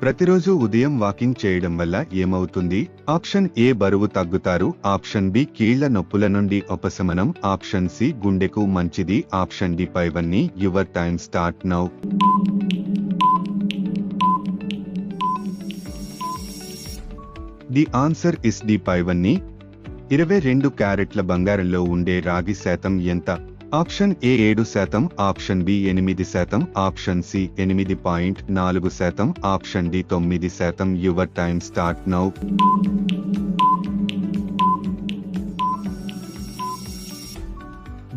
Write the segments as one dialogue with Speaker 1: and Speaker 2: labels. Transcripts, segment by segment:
Speaker 1: ప్రతిరోజు ఉదయం వాకింగ్ చేయడం వల్ల ఏమవుతుంది? ఆప్షన్ ఏ బరువు తగ్గుతారు, ఆప్షన్ బి కీళ్ల నొప్పుల నుండి ఉపశమనం, ఆప్షన్ సి గుండెకు మంచిది, ఆప్షన్ డి పైవన్నీ. Your time start now. The answer is D పైవన్నీ. 22 క్యారెట్ల బంగారంలో ఉండే రాగి శాతం ఎంత? Option A 7%, option B 8%, option C 8.4%, option D 9%. Your time start now.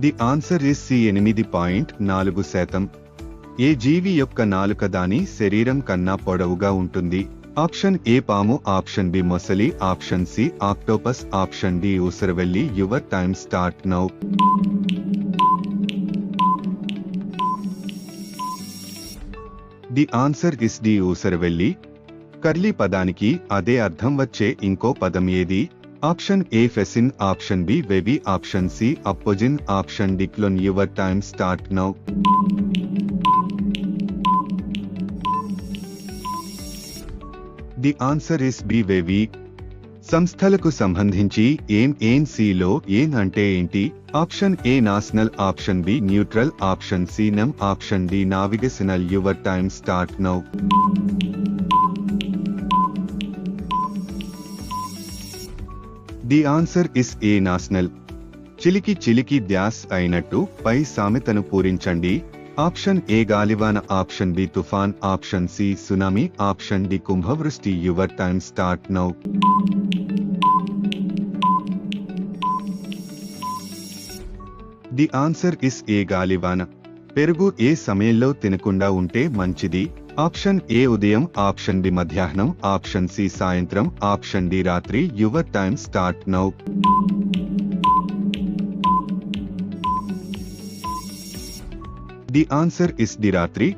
Speaker 1: The answer is C 8.4%. ఏ జీవి యొక్క నాలుక దాని శరీరం కన్నా పొడవుగా ఉంటుంది? ఆప్షన్ ఏ పాము, ఆప్షన్ బి మొసలి, option C octopus, option D ఊసరవెల్లి. Your time start now. The answer is D ఊసరవెల్లి. కర్లీ పదానికి అదే అర్థం వచ్చే ఇంకో పదం ఏది? ఆప్షన్ ఏ ఫెసిన్, ఆప్షన్ బి వెబీ, ఆప్షన్ సి అప్పోజిన్, ఆప్షన్ డి క్లోన్. Your time start now. The answer is B వెబీ. సంస్థలకు సంబంధించి ఏం సిలో ఏన్ అంటే ఏంటి? Option A national, option B neutral, option C నమ్, option D navigational. Your time start now. The answer is A national. చిలికి చిలికి డ్యాస్ అయినట్టు పై సామెతను పూరించండి. ఆప్షన్ ఏ గాలివాన, ఆప్షన్ బి తుఫాన్, option C tsunami, option D కుంభవృష్టి. Your time start now. The answer is A గాలివాన. పెరుగు ఏ సమయంలో తినకుండా ఉంటే మంచిది? ఆప్షన్ ఏ ఉదయం, ఆప్షన్ బి మధ్యాహ్నం, ఆప్షన్ సి సాయంత్రం, ఆప్షన్ డి రాత్రి. Your time start now. The answer is the రాత్రి.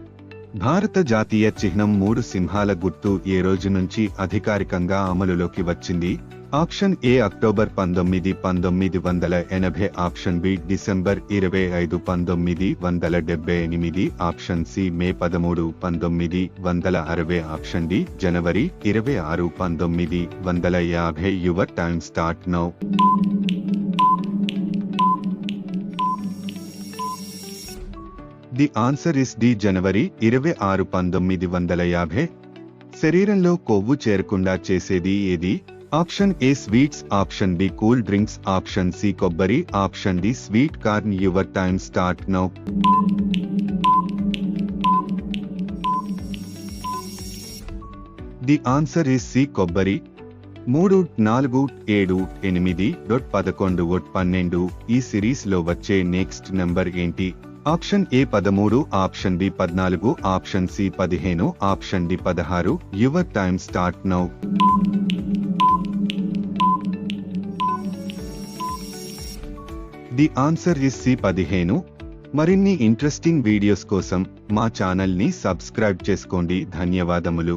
Speaker 1: భారత జాతీయ చిహ్నం 3 సింహాల గుర్తు ఏ రోజు నుంచి అధికారికంగా అమలులోకి వచ్చింది? Option A October 19, 1980, option B December 25, 1978, option C May 13, 1960, option D January 26, 1950. Your time start now. The answer is D January 26, 1950. శరీరంలో కొవ్వు చేరకుండా చేసేది ఏది? Option A sweets, option B cool drinks, option C కొబ్బరి, option D sweet corn. Your time start now. The answer is C కొబ్బరి. 3, 4, 7, 8, 11, 12 ఈ series లో వచ్చే నెక్స్ట్ నెంబర్ ఏంటి? Option A 13, option B 14, option C 15, option D 16. Your time start now. The answer is C 15. మరిన్ని interesting videos కోసం మా channel ని subscribe చేసుకోండి. ధన్యవాదములు.